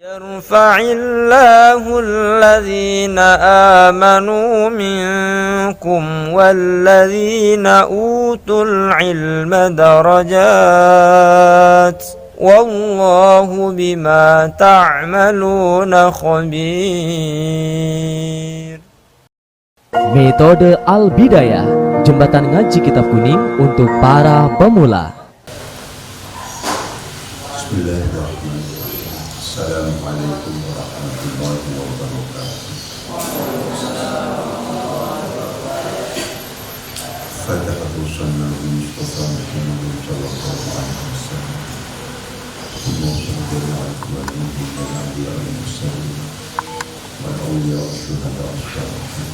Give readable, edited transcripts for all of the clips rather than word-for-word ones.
يرفع الله الذين آمنوا منكم والذين أوتوا العلم درجات والله بما تعملون خبير. Metode Al-Bidayah, jembatan ngaji kitab kuning untuk para pemula. Bismillahirrahmanirrahim. Assalamualaikum warahmatullahi wabarakatuh. Fatihatu sunnah Mustafa Muhammad sallallahu alaihi wasallam. Allahumma salli ala Muhammadin wa ala alihi wasallam. Wal awliya wasyuhada wasyarihin.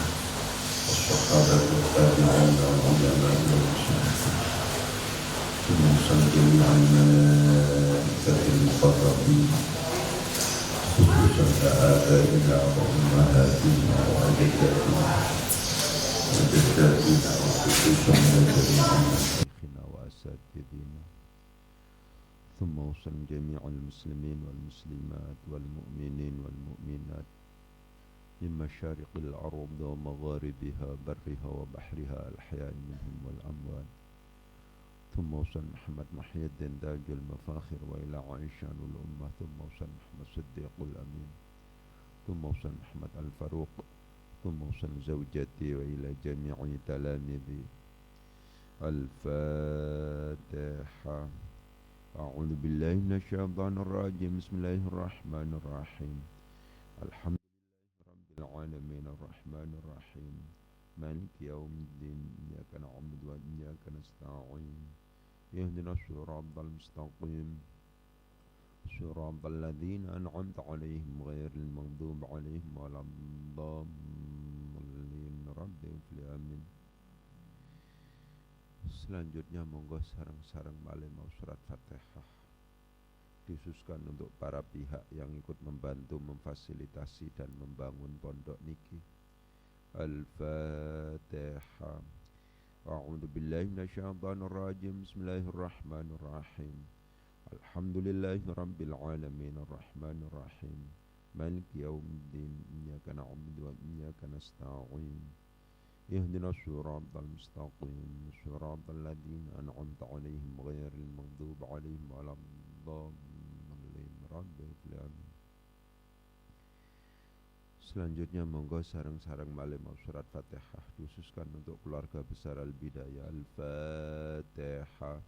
Wassahabatu tabi'in wa ulama'i wal muslimin. Thumma salli ala المقربين خصوصا آبائنا وأمهاتنا وأجدادنا وخصوصا مشايخنا وأساتذتنا ثم أوصل جميع المسلمين والمسلمات والمؤمنين والمؤمنات من مشارق الأرض ومغاربها برها وبحرها الأحياء منهم والأموات ثم وصل محمد محي الدين تاج المفاخر وإلى عائشة الأمة ثم وصل محمد صديق الأمين ثم وصل محمد الفاروق ثم وصل زوجتي وإلى جميع تلاميذي. الفاتحة. أعوذ بالله من الشيطان الرجيم. بسم الله الرحمن الرحيم. الحمد لله رب العالمين الرحمن الرحيم مالك يوم الدين إياك نعبد وإياك نستعين اهدنا الصراط المستقيم صراط الذين أنعمت عليهم غير المغضوب عليهم ولا الضالين. Rabbi ufli amin. Selanjutnya monggo sareng-sareng malih mau surat Fatihah dikhususkan untuk para pihak yang ikut membantu memfasilitasi dan membangun pondok niki. Al-Fatihah. A'udzu billahi minasyaitonir rajim. Bismillahirrahmanirrahim. Alhamdulillahi rabbil alamin arrahmanir rahim maliki yaumiddin iyyaka na'budu wa iyyaka nasta'in ihdinas siratal mustaqim siratal ladzina an'amta 'alaihim ghairil maghdubi 'alaihim waladdallin. Rabbil alamin. Selanjutnya monggo sareng-sareng malih mau surat Fatihah dikhususkan untuk keluarga besar Al-Bidayah. Al-Fatihah.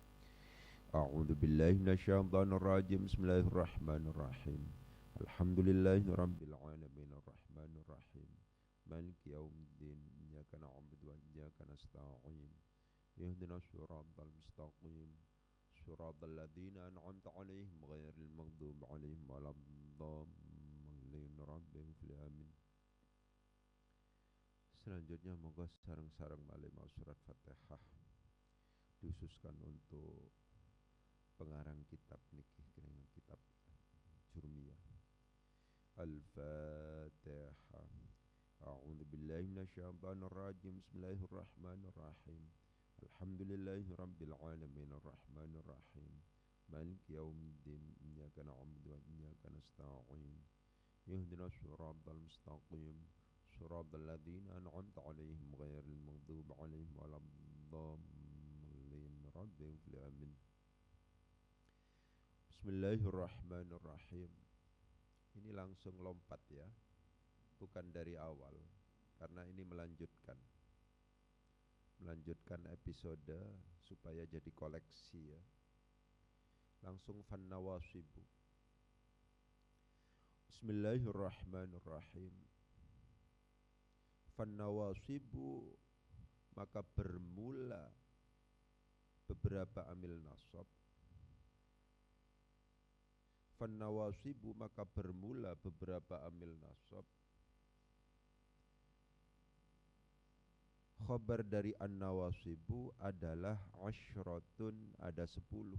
A'udzu billahi minasyaitonir rajim. Bismillahirrahmanirrahim. Alhamdulillahi rabbil alamin arrahmanir rahim maliki yaumiddin iyyaka na'budu wa iyyaka nasta'in ihdinas siratal mustaqim siratal ladzina an'amta 'alaihim ghairil maghdubi 'alaihim waladdallin. Rabbil alamin. Selanjutnya monggo sareng-sareng malih mau surat Fatihah dikhususkan untuk pengarang kitab niki dengan kitab Jurmiyah. Al-Fatihah. A'udzu billahi minasyaitonir rajim. Bismillahirrahmanirrahim. Alhamdulillahi rabbil alamin arrahmanir rahim maliki yaumiddin iyyaka na'budu wa iyyaka nasta'in ihdinas siratal mustaqim siratal ladzina an'amta 'alaihim ghairil maghdubi 'alaihim waladdallin. Rabbil alamin. Bismillahirrahmanirrahim. Ini langsung lompat ya, bukan dari awal, karena ini melanjutkan episode supaya jadi koleksi ya. Langsung fannawasibu. Bismillahirrahmanirrahim. Fannawasibu, maka bermula beberapa amil nasab. Fannawasibu, maka bermula beberapa amil nasab. Khabar dari an-nawasibu adalah asyratun, ada 10.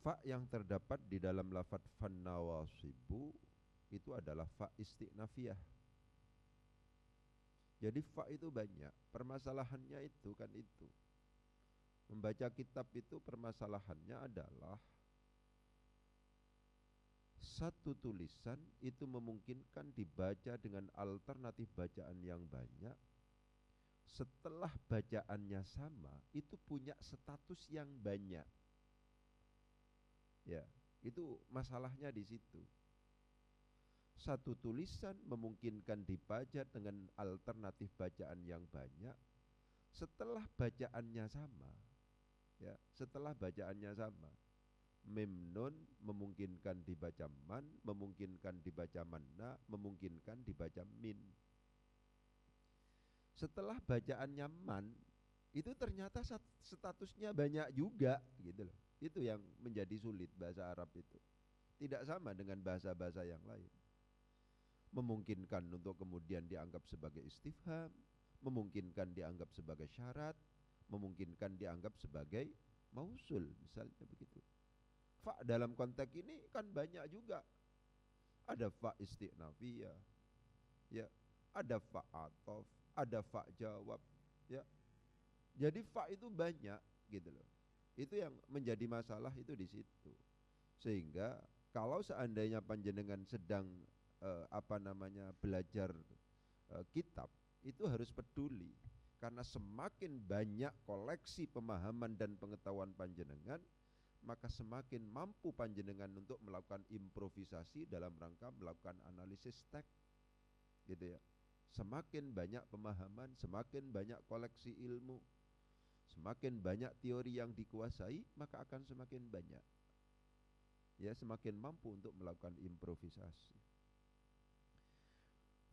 Fa yang terdapat di dalam lafadz fannawasibu itu adalah fa isti'nafiyah. Jadi fa itu banyak. Permasalahannya itu kan itu. Membaca kitab itu permasalahannya adalah satu tulisan itu memungkinkan dibaca dengan alternatif bacaan yang banyak. Setelah bacaannya sama, itu punya status yang banyak. Ya, itu masalahnya di situ. Satu tulisan memungkinkan dibaca dengan alternatif bacaan yang banyak. Setelah bacaannya sama, ya, setelah bacaannya sama, mim nun memungkinkan dibaca man, memungkinkan dibaca manna, memungkinkan dibaca min. Setelah bacaannya man, itu ternyata statusnya banyak juga, gitu loh. Itu yang menjadi sulit bahasa Arab itu. Tidak sama dengan bahasa-bahasa yang lain. Memungkinkan untuk kemudian dianggap sebagai istifham, memungkinkan dianggap sebagai syarat, memungkinkan dianggap sebagai mausul, misalnya begitu. Fa dalam konteks ini kan banyak juga. Ada fa isti'nafiyah, ya, ada fa atof, ada fa jawab, ya. Jadi fa itu banyak, gitu loh. Itu yang menjadi masalah itu di situ. Sehingga kalau seandainya panjenengan sedang belajar kitab, itu harus peduli, karena semakin banyak koleksi pemahaman dan pengetahuan panjenengan, maka semakin mampu panjenengan untuk melakukan improvisasi dalam rangka melakukan analisis teks, gitu ya. Semakin banyak pemahaman, semakin banyak koleksi ilmu, semakin banyak teori yang dikuasai, maka akan semakin banyak, ya, semakin mampu untuk melakukan improvisasi.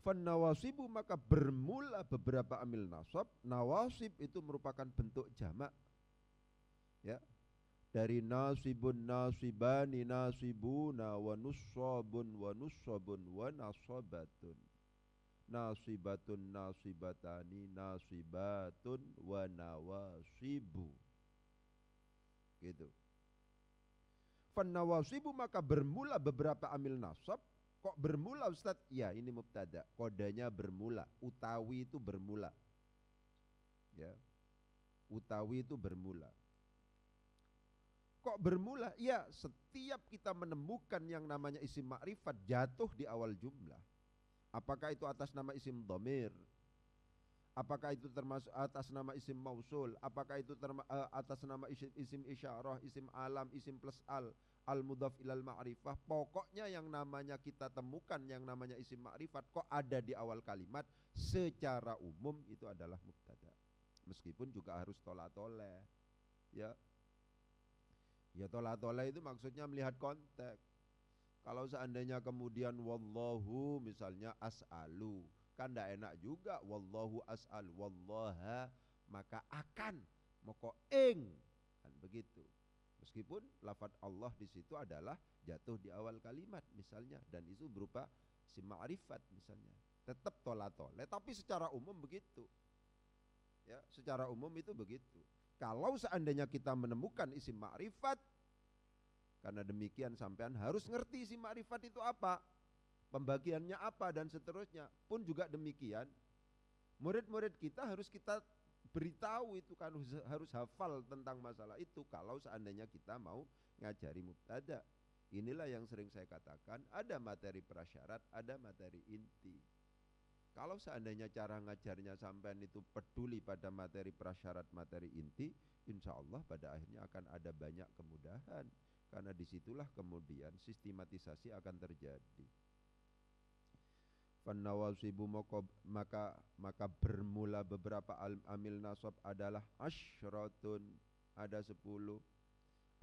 Fannawasibu, maka bermula beberapa amil nasab. Nawasib itu merupakan bentuk jamak, ya, dari nasibun, nasibani, nasibuna, wa nussabun, wa nussabun, wa nasabatun. Nasibatun, nasibatani, nasibatun, wa nawasibu, gitu. Fannawasibu, maka bermula beberapa amil nasab. Kok bermula Ustaz? Ya, ini mubtada. Kodanya bermula. Utawi itu bermula. Ya. Utawi itu bermula. Kok bermula? Ya, setiap kita menemukan yang namanya isim ma'rifat jatuh di awal jumlah. Apakah itu atas nama isim dhamir? Apakah itu termasuk atas nama isim mausul? Apakah itu atas nama isim isyarah, isim alam, isim plus al mudhaf ilal ma'rifah? Pokoknya yang namanya kita temukan yang namanya isim ma'rifat kok ada di awal kalimat, secara umum itu adalah mubtada. Meskipun juga harus tola-tole, ya. Ya, tola-tole itu maksudnya melihat konteks. Kalau seandainya kemudian wallahu misalnya as'alu, kan tidak enak juga wallahu as'al, wallaha maka akan, moko ing, kan begitu. Meskipun lafadz Allah di situ adalah jatuh di awal kalimat misalnya, dan itu berupa isim ma'rifat misalnya, tetap tola-tole, tapi secara umum begitu. Ya, secara umum itu begitu. Kalau seandainya kita menemukan isim ma'rifat, karena demikian sampean harus ngerti isim ma'rifat itu apa, pembagiannya apa, dan seterusnya. Pun juga demikian, murid-murid kita harus kita beritahu itu, kan harus hafal tentang masalah itu kalau seandainya kita mau ngajari mubtada. Inilah yang sering saya katakan, ada materi prasyarat, ada materi inti. Kalau seandainya cara ngajarnya sampean itu peduli pada materi prasyarat, materi inti, insya Allah pada akhirnya akan ada banyak kemudahan, karena disitulah kemudian sistematisasi akan terjadi. Fannawasibu, maka bermula beberapa amil nasab adalah asyratun, ada 10.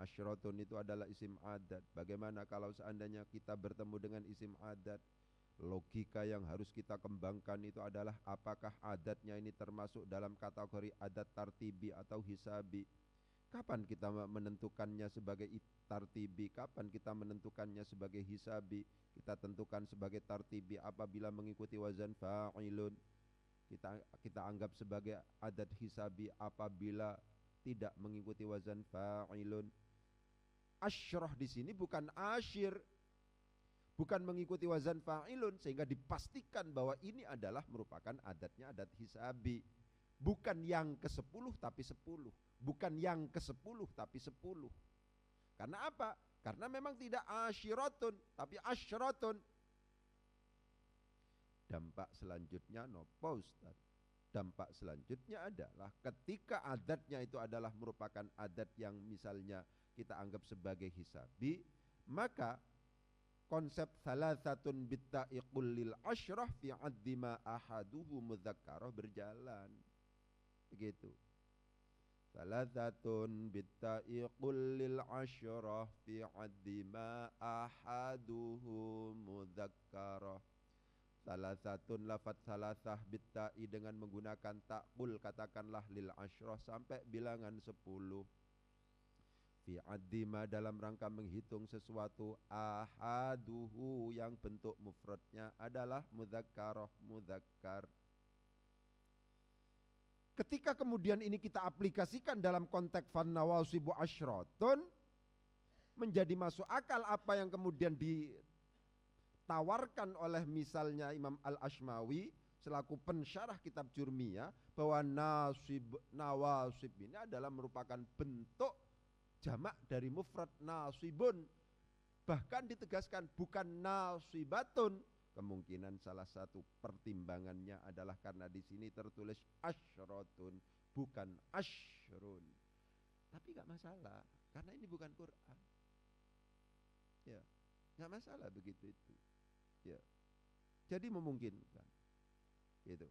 Asyratun itu adalah isim adat. Bagaimana kalau seandainya kita bertemu dengan isim adat? Logika yang harus kita kembangkan itu adalah apakah adatnya ini termasuk dalam kategori adat tartibi atau hisabi. Kapan kita menentukannya sebagai tartibi, kapan kita menentukannya sebagai hisabi? Kita tentukan sebagai tartibi apabila mengikuti wazan fa'ilun. Kita anggap sebagai adat hisabi apabila tidak mengikuti wazan fa'ilun. Asyrah di sini bukan asyir, bukan mengikuti wazan fa'ilun, sehingga dipastikan bahwa ini adalah merupakan adatnya adat hisabi. Bukan yang ke-10 tapi 10. Bukan yang ke-10 tapi 10. Karena apa? Karena memang tidak asyiratun, tapi asyratun. Dampak selanjutnya nopo Ustaz? Dampak selanjutnya adalah ketika adatnya itu adalah merupakan adat yang misalnya kita anggap sebagai hisabi, maka konsep salasatun bitta'iqul lil asyrah fi addi ma ahaduhu mudzakkarah berjalan. Begitu. Salasatun bitta'iqul lil asyrah fi addi ma ahaduhu mudzakkarah. Salasatun lafaz salasah bitta'i dengan menggunakan ta'qul, katakanlah lil asyrah sampai bilangan 10. Fi addima dalam rangka menghitung sesuatu, ahaduhu yang bentuk mufradnya adalah mudzakkarah, mudzakkar. Ketika kemudian ini kita aplikasikan dalam konteks fannawasibu asyratun, menjadi masuk akal apa yang kemudian ditawarkan oleh misalnya Imam Al-Ashmawi selaku pensyarah kitab Jurmiyah, bahwa nawasib ini adalah merupakan bentuk jamak dari mufrad nasibun, bahkan ditegaskan bukan nasibatun. Kemungkinan salah satu pertimbangannya adalah karena di sini tertulis asyratun bukan asyrun. Tapi gak masalah karena ini bukan Quran. Ya, gak masalah begitu itu. Ya. Jadi memungkinkan. Gitu.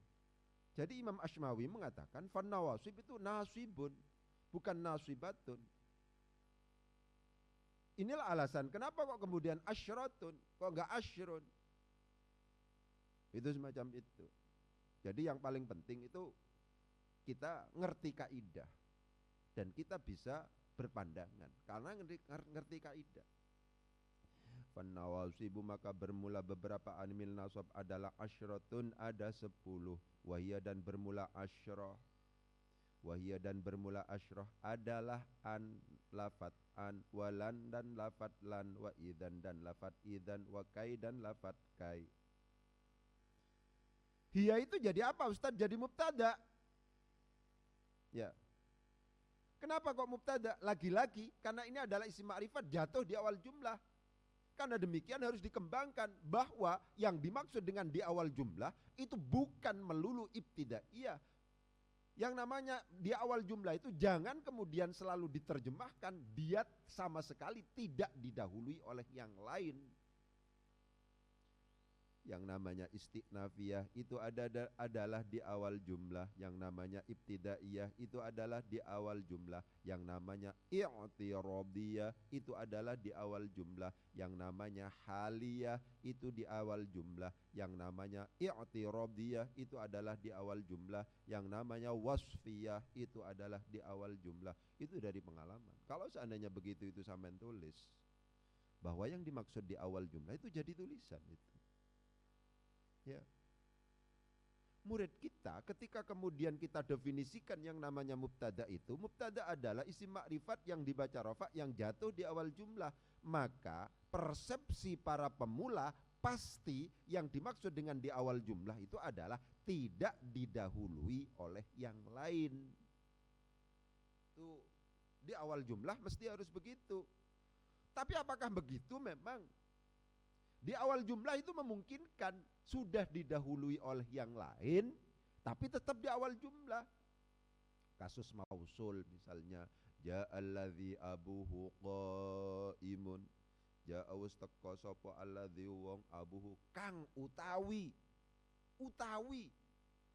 Jadi Imam Ashmawi mengatakan fannawasib itu nasibun bukan nasibatun. Inilah alasan kenapa kok kemudian asyratun, kok enggak asyrun. Itu semacam itu. Jadi yang paling penting itu kita ngerti kaidah dan kita bisa berpandangan karena ngerti kaidah. Fannawasibu maka bermula beberapa animil nasab adalah asyratun, ada 10. Wahia dan bermula asyrah. Wahia dan bermula asyrah adalah an, lafat an, walan dan lafat lan, wa idzan dan lafat idzan, wa kai dan lafat kai. Hiya itu jadi apa Ustaz? Jadi mubtada. Ya. Kenapa kok mubtada? Lagi-lagi karena ini adalah isim ma'rifat jatuh di awal jumlah. Karena demikian harus dikembangkan bahwa yang dimaksud dengan di awal jumlah itu bukan melulu ibtidaiyah. Yang namanya di awal jumlah itu jangan kemudian selalu diterjemahkan dia sama sekali tidak didahului oleh yang lain. Yang namanya istiqnafiyah itu adalah di awal jumlah. Yang namanya ibtidaiyah itu adalah di awal jumlah. Yang namanya i'tiradiyah itu adalah di awal jumlah. Yang namanya haliyah itu di awal jumlah. Yang namanya i'tiradiyah itu adalah di awal jumlah. Yang namanya wasfiyah itu adalah di awal jumlah. Itu dari pengalaman. Kalau seandainya begitu itu sampean tulis bahwa yang dimaksud di awal jumlah itu jadi tulisan itu. Ya. Murid kita ketika kemudian kita definisikan yang namanya mubtada itu, mubtada adalah isim makrifat yang dibaca rafa yang jatuh di awal jumlah. Maka persepsi para pemula pasti yang dimaksud dengan di awal jumlah itu adalah tidak didahului oleh yang lain. Itu di awal jumlah mesti harus begitu. Tapi apakah begitu memang? Di awal jumlah itu memungkinkan sudah didahului oleh yang lain, tapi tetap di awal jumlah. Kasus mausul misalnya, ja'alladzi abuhu qaimun, ja'awus teko sapa alladzi wong abuhu kang utawi. Utawi.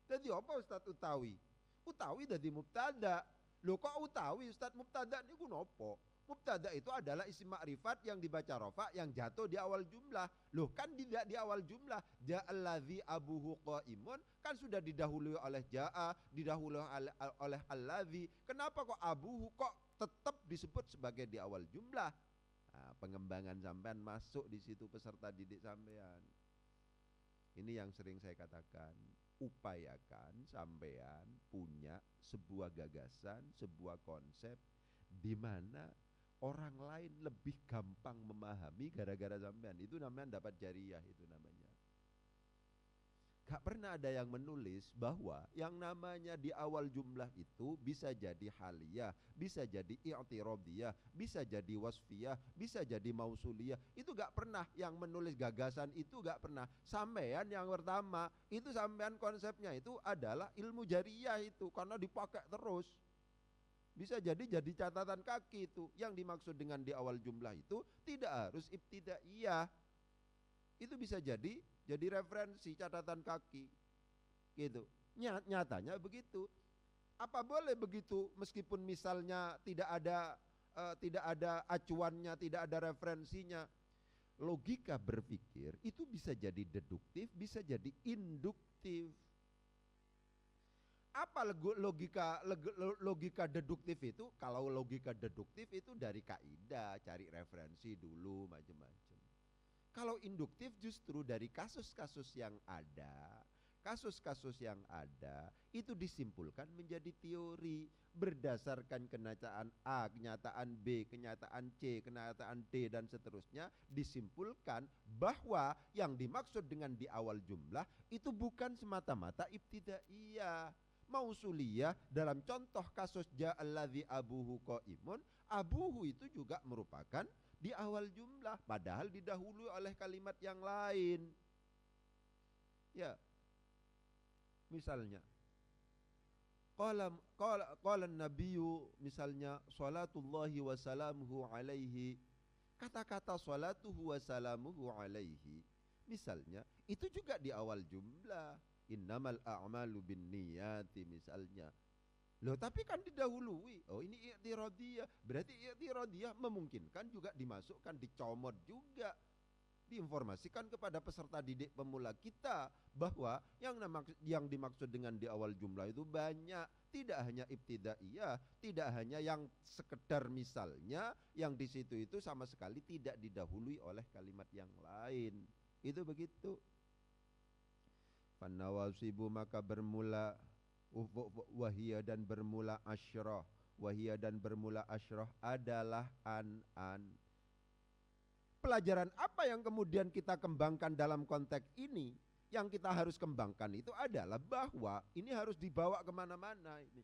Dadi apa Ustaz utawi? Utawi dadi mubtada. Lho kok utawi Ustaz? Mubtada niku napa? Mubtada itu adalah isim makrifat yang dibaca rafa yang jatuh di awal jumlah. Loh kan tidak di awal jumlah. Ja'alladzi abuhu qaimun kan sudah didahului oleh ja'a, didahului oleh alladzi. Kenapa kok abuhu kok tetap disebut sebagai di awal jumlah? Nah, pengembangan sampean masuk di situ peserta didik sampean. Ini yang sering saya katakan. Upayakan sampean punya sebuah gagasan, sebuah konsep di mana orang lain lebih gampang memahami gara-gara sampean. Itu namanya dapat jariyah itu namanya. Gak pernah ada yang menulis bahwa yang namanya di awal jumlah itu bisa jadi haliyah, bisa jadi i'tiradiyah, bisa jadi wasfiyah, bisa jadi mausuliyah. Itu gak pernah yang menulis gagasan itu, gak pernah. Sampean yang pertama, itu sampean konsepnya itu adalah ilmu jariyah itu, karena dipakai terus. Bisa jadi catatan kaki itu. Yang dimaksud dengan di awal jumlah itu tidak harus ibtidaiyah. Itu bisa jadi referensi catatan kaki gitu. Nyatanya begitu. Apa boleh begitu meskipun misalnya tidak ada acuannya, tidak ada referensinya? Logika berpikir itu bisa jadi deduktif, bisa jadi induktif. Apa logika deduktif itu? Kalau logika deduktif itu dari kaidah, cari referensi dulu macam-macam. Kalau induktif justru dari kasus-kasus yang ada itu disimpulkan menjadi teori berdasarkan kenyataan A, kenyataan B, kenyataan C, kenyataan D dan seterusnya, disimpulkan bahwa yang dimaksud dengan di awal jumlah itu bukan semata-mata ibtidaiyah, mausuliyah. Dalam contoh kasus ja'alladzi abuhu qaimun, abuhu itu juga merupakan di awal jumlah, padahal didahului oleh kalimat yang lain. Ya, misalnya qala nabiyyu, misalnya salatullahi wa salamuhu alaihi, kata-kata salatuhu wa salamuhu alaihi misalnya itu juga di awal jumlah. Innamal a'malu binniyati misalnya. Loh, tapi kan didahului. Oh, ini i'tiradiyah. Berarti i'tiradiyah memungkinkan juga dimasukkan, dicomot juga, diinformasikan kepada peserta didik pemula kita bahwa yang dimaksud dengan di awal jumlah itu banyak. Tidak hanya ibtidaiyah, tidak hanya yang sekedar misalnya, yang di situ itu sama sekali tidak didahului oleh kalimat yang lain. Itu begitu. Fanawasibu, maka bermula wahia dan bermula asyrah, wahia dan bermula asyrah adalah an. Pelajaran apa yang kemudian kita kembangkan dalam konteks ini? Yang kita harus kembangkan itu adalah bahwa ini harus dibawa kemana-mana ini.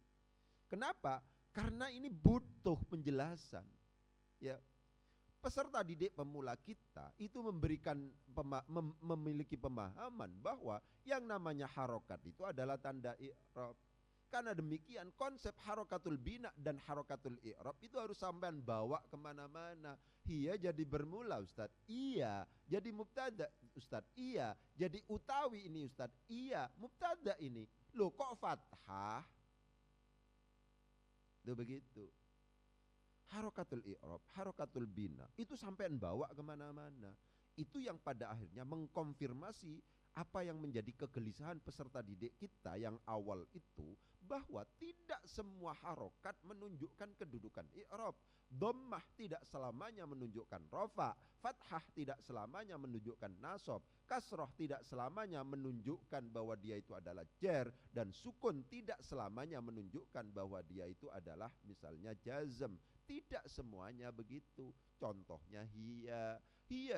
Kenapa? Karena ini butuh penjelasan. Ya, peserta didik pemula kita itu memiliki pemahaman bahwa yang namanya harokat itu adalah tanda i'rab. Karena demikian konsep harokatul bina dan harokatul i'rab itu harus sampean bawa kemana-mana. Hiya jadi bermula Ustaz, iya. Jadi mubtada Ustaz, iya. Jadi utawi ini Ustaz, iya. Mubtada ini, loh kok fathah? Itu begitu. Harokatul i'rab, harokatul bina itu sampean bawa kemana-mana. Itu yang pada akhirnya mengkonfirmasi apa yang menjadi kegelisahan peserta didik kita yang awal itu, bahwa tidak semua harokat menunjukkan kedudukan i'rab. Dhammah tidak selamanya menunjukkan rafa, fathah tidak selamanya menunjukkan nasab, kasroh tidak selamanya menunjukkan bahwa dia itu adalah jar, dan sukun tidak selamanya menunjukkan bahwa dia itu adalah misalnya jazm. Tidak semuanya begitu. Contohnya hiya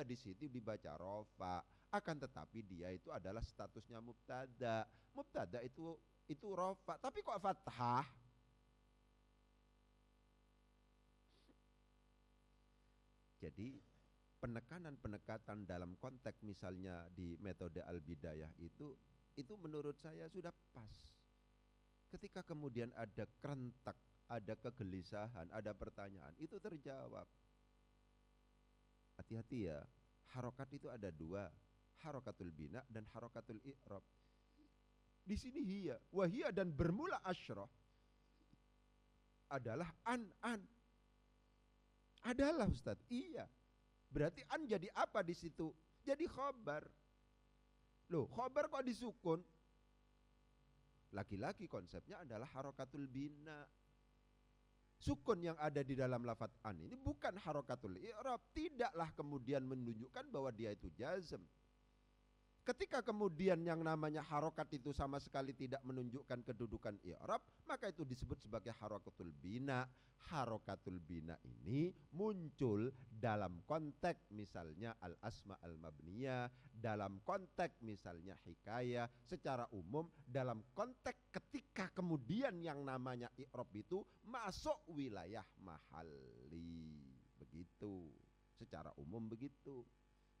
di situ dibaca rafa, akan tetapi dia itu adalah statusnya mubtada. Mubtada itu rafa, tapi kok fathah? Jadi penekanan dalam konteks misalnya di metode al-bidayah itu menurut saya sudah pas. Ketika kemudian ada kerentak, ada kegelisahan, ada pertanyaan, itu terjawab. Hati-hati ya, harokat itu ada dua, harokatul bina dan harokatul i'rab. Di sini hiya, wahia dan bermula asyrah adalah an. Adalah Ustaz, iya. Berarti an jadi apa di situ? Jadi khobar. Loh, khobar kok disukun? Laki-laki konsepnya adalah harokatul bina. Sukun yang ada di dalam lafaz an ini bukan harokatul i'rab, tidaklah kemudian menunjukkan bahwa dia itu jazm. Ketika kemudian yang namanya harokat itu sama sekali tidak menunjukkan kedudukan i'rab, maka itu disebut sebagai harokatul bina. Harokatul bina ini muncul dalam konteks misalnya al-asma al-mabniyah, dalam konteks misalnya hikayah, secara umum dalam konteks ketika kemudian yang namanya i'rab itu masuk wilayah mahalli. Begitu, secara umum begitu.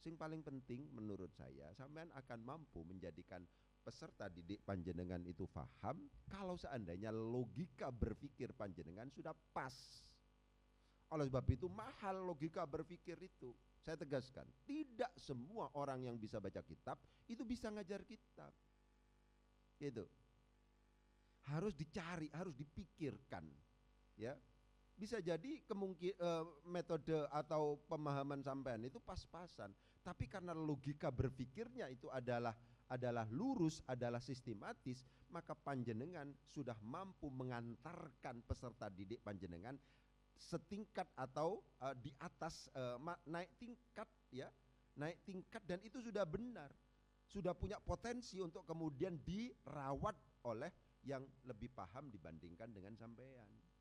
Sing paling penting menurut saya, sampean akan mampu menjadikan peserta didik panjenengan itu faham kalau seandainya logika berpikir panjenengan sudah pas. Oleh sebab itu mahal logika berpikir itu. Saya tegaskan, tidak semua orang yang bisa baca kitab itu bisa ngajar kitab. Gitu. Harus dicari, harus dipikirkan. Ya. Bisa jadi metode atau pemahaman sampean itu pas-pasan, tapi karena logika berpikirnya itu adalah lurus, adalah sistematis, maka panjenengan sudah mampu mengantarkan peserta didik panjenengan setingkat atau di atas, naik tingkat, ya, naik tingkat, dan itu sudah benar, sudah punya potensi untuk kemudian dirawat oleh yang lebih paham dibandingkan dengan sampean.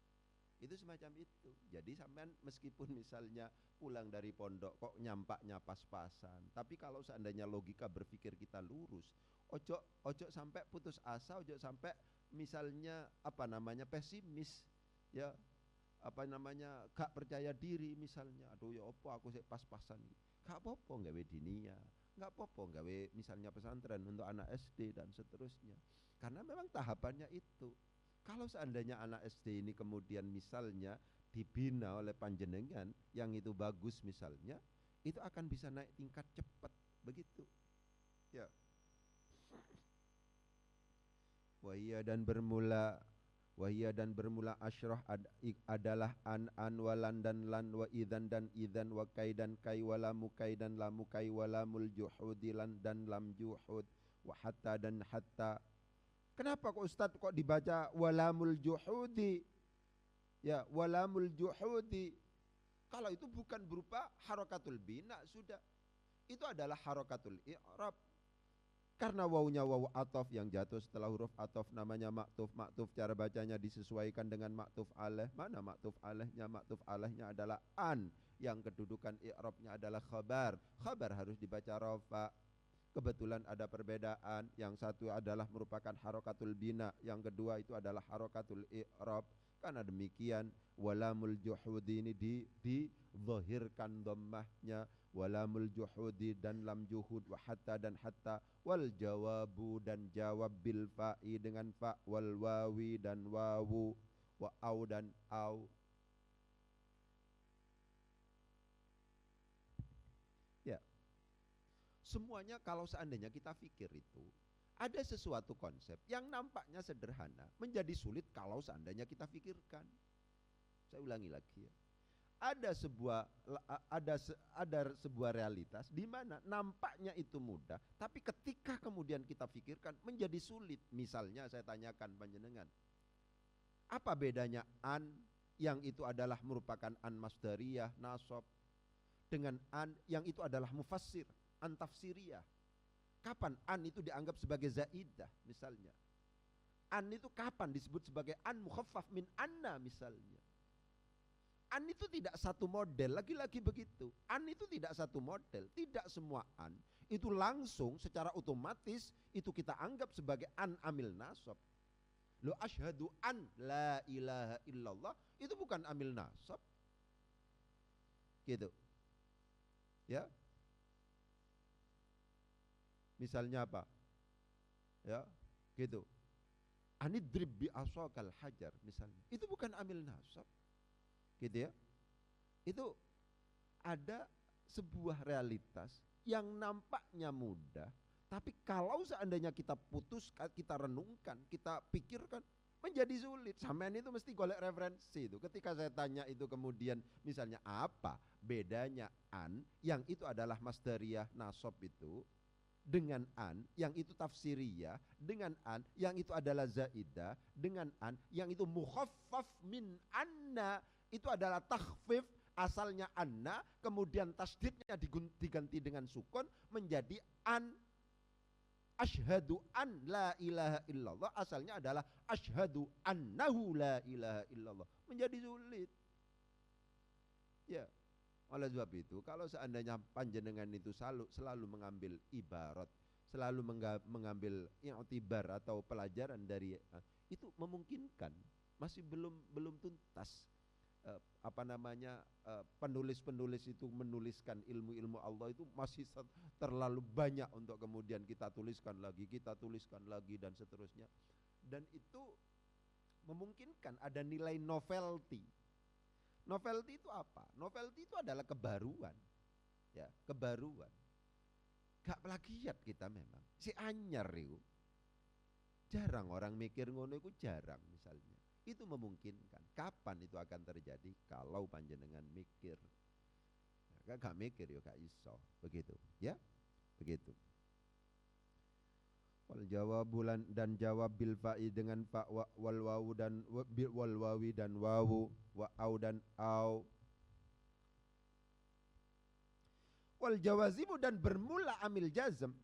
Itu semacam itu. Jadi sampean meskipun misalnya pulang dari pondok kok nyampaknya pas-pasan, tapi kalau seandainya logika berpikir kita lurus, ojo sampai putus asa, ojo sampai misalnya pesimis, ya, gak percaya diri misalnya. Aduh ya opo aku sih pas-pasan. Gak apa-apa gawe dinia, gak apa-apa gawe misalnya pesantren untuk anak SD dan seterusnya. Karena memang tahapannya itu. Kalau seandainya anak SD ini kemudian misalnya dibina oleh panjenengan yang itu bagus misalnya, itu akan bisa naik tingkat cepat, begitu. Ya. Wahia dan bermula asyrah adalah an walan dan lan wa idzan dan idzan wa kaidan kai wala mukaidan la mukai wala mul juhudi lan dan lam juhud wa hatta dan hatta. Kenapa kok Ustadz kok dibaca walamul juhudi? Ya, walamul juhudi. Kalau itu bukan berupa harokatul bina, sudah. Itu adalah harokatul i'rab. Karena wawunya wawu atof yang jatuh setelah huruf atof namanya maktuf. Maktuf cara bacanya disesuaikan dengan maktuf alaih. Mana maktuf alaihnya? Maktuf alaihnya adalah an, yang kedudukan i'rabnya adalah khabar. Khabar harus dibaca rafa. Kebetulan ada perbedaan, yang satu adalah merupakan harokatul bina, yang kedua itu adalah harokatul i'rab. Karena demikian walamul juhudi ini dizahirkan dhammahnya, walamul juhudi dan lam juhud, wa hatta dan hatta, wal jawabu dan jawab bil fa'i dengan fa, wal wawi dan wawu, wa au dan au. Ya. Semuanya kalau seandainya kita pikir itu ada sesuatu konsep yang nampaknya sederhana menjadi sulit kalau seandainya kita pikirkan. Saya ulangi lagi ya. Ada sebuah realitas di mana nampaknya itu mudah, tapi ketika kemudian kita pikirkan menjadi sulit. Misalnya saya tanyakan panjenengan, apa bedanya an yang itu adalah merupakan an masdariyah nasab dengan an yang itu adalah mufassir, an tafsiriyah? Kapan an itu dianggap sebagai zaidah misalnya? An itu kapan disebut sebagai an mukhaffaf min anna misalnya? An itu tidak satu model, lagi-lagi begitu. An itu tidak satu model, tidak semua an itu langsung secara otomatis itu kita anggap sebagai an amil nasab. Lo asyhadu an la ilaha illallah itu bukan amil nasab. Gitu. Ya. Misalnya apa? Ya, gitu. Anidrib bi asakal hajar misalnya. Itu bukan amil nasab. Gitu ya. Itu ada sebuah realitas yang nampaknya mudah, tapi kalau seandainya kita putuskan, kita renungkan, kita pikirkan menjadi sulit. Sampean itu mesti golek referensi itu. Ketika saya tanya itu kemudian misalnya apa bedanya an yang itu adalah masdariyah nasab itu dengan an yang itu tafsiriyah, dengan an yang itu adalah zaidah, dengan an yang itu mukhaffaf min anna, itu adalah takhfif, asalnya anna kemudian tasdidnya diganti dengan sukun menjadi an. Asyhadu an la ilaha illallah asalnya adalah asyhadu annahu la ilaha illallah. Menjadi sulit. Ya. Oleh sebab itu, kalau seandainya panjenengan itu selalu mengambil ibarat, selalu mengambil i'tibar atau pelajaran dari itu memungkinkan, masih belum tuntas penulis-penulis itu menuliskan ilmu-ilmu Allah itu masih terlalu banyak untuk kemudian kita tuliskan lagi dan seterusnya. Dan itu memungkinkan ada nilai novelty. Novelty itu apa? Novelty itu adalah kebaruan. Ya, kebaruan. Gak plagiat kita memang. Si anyar itu. Jarang orang mikir ngono itu, jarang misalnya. Itu memungkinkan. Kapan itu akan terjadi? Kalau panjenengan mikir. Gak mikir ya gak iso. Begitu, ya? Begitu. Wal jawabulan dan jawab bil fa'i dengan fa wal wawu dan wal wawi dan wawu wa au dan au. Wal jawazimu dan bermula amil jazm.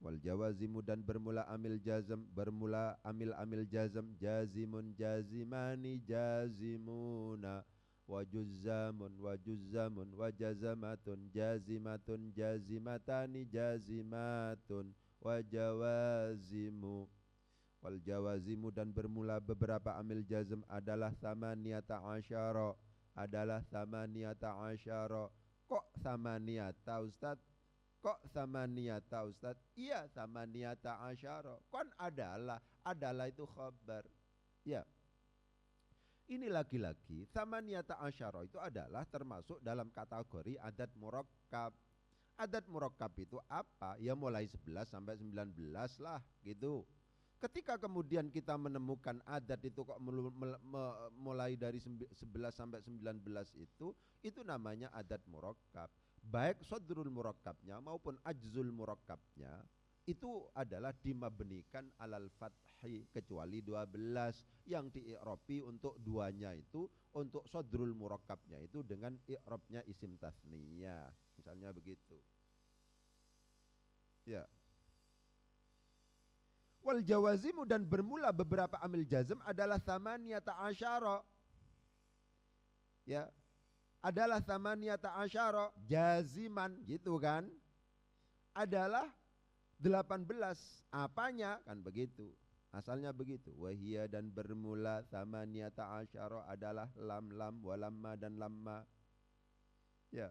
Wal jawazimu dan bermula amil jazm, bermula amil jazm, jazimun jazimani jazimuna wa juzzamun wa juzzamun wa jazamatun jazimatun jazimatani jazimatun wa jawazimu. Wal jawazimu dan bermula beberapa amil jazm adalah thamaniyata asyara, adalah thamaniyata asyara. Kok thamaniyata Ustaz? Kok thamaniyata Ustaz? Iya thamaniyata asyara. Kon adalah itu khabar. Ya. Ini lagi-lagi thamaniyata asyara itu adalah termasuk dalam kategori adat murakkab. Adat murakkab itu apa? Ya mulai 11 sampai 19 lah gitu. Ketika kemudian kita menemukan adat itu kok mulai dari 11 sampai 19 itu namanya adat murakkab. Baik sodrul murakkabnya maupun ajzul murakkabnya itu adalah dimabnikan alal fathi kecuali 12 yang dii'rabi untuk duanya itu, untuk sodrul murakkabnya itu dengan i'rabnya isim tasniyah. Misalnya begitu. Ya. Wal jawazimu dan bermula beberapa amil jazm adalah thamaniyata asyara. Ya. Adalah thamaniyata asyara jaziman gitu kan. Adalah 18. Apanya? Kan begitu. Asalnya begitu. Wahia dan bermula thamaniyata asyara adalah lam walamma dan lamma. Ya.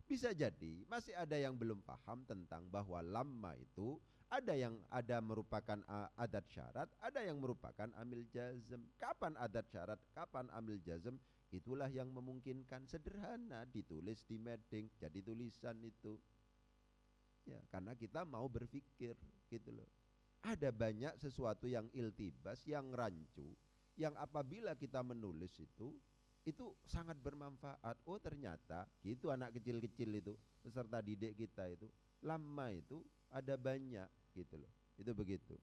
Bisa jadi masih ada yang belum paham tentang bahwa lamma itu ada merupakan adat syarat, ada yang merupakan amil jazm. Kapan adat syarat, kapan amil jazm? Itulah yang memungkinkan sederhana ditulis di medding jadi tulisan itu. Ya, karena kita mau berpikir gitu loh. Ada banyak sesuatu yang iltibas, yang rancu, yang apabila kita menulis itu sangat bermanfaat. Oh ternyata gitu anak kecil-kecil itu peserta didik kita itu lamma itu ada banyak gitu loh. Itu begitu.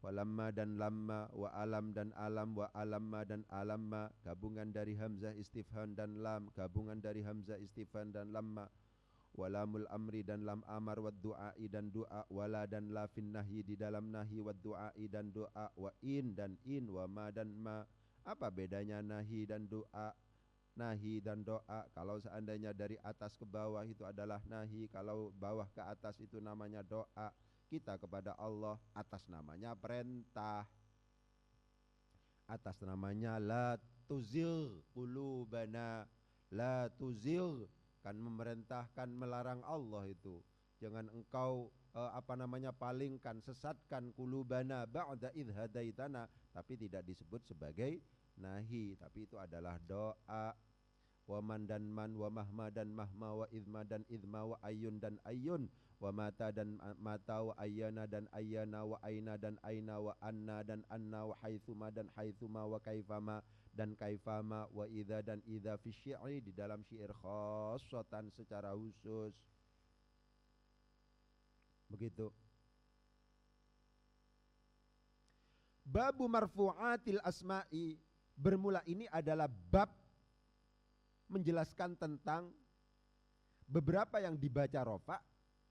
Walamma dan lamma, wa alam dan alam, wa alamma dan alamma, gabungan dari hamzah istifham dan lam, gabungan dari hamzah istifham dan lamma. Walamul amri dan lam amar, wa du'ai dan doa, wala dan la fin nahyi di dalam nahi, wa du'ai dan doa, wa in dan in, wa ma dan ma. Apa bedanya nahi dan doa? Nahi dan doa, kalau seandainya dari atas ke bawah itu adalah nahi, kalau bawah ke atas itu namanya doa. Kita kepada Allah atas namanya perintah, atas namanya la tuzil qulubana, la tuzil kan memerintahkan, melarang Allah itu. Jangan engkau palingkan, sesatkan qulubana ba'da idh hadaitana, tapi tidak disebut sebagai nahi, tapi itu adalah doa. Waman dan man, wa mahma dan mahma, wa idma dan idma, wa ayun dan ayun, wa mata dan mata, wa ayyana dan ayyana, wa aina dan aina, wa anna dan anna, wa haitsuma dan haitsuma, wa kaifama dan kaifama, wa idza dan idza fi syi'ri di dalam syair khassatan secara khusus. Begitu. Babu marfu'atil asma'i, bermula ini adalah bab menjelaskan tentang beberapa yang dibaca rofa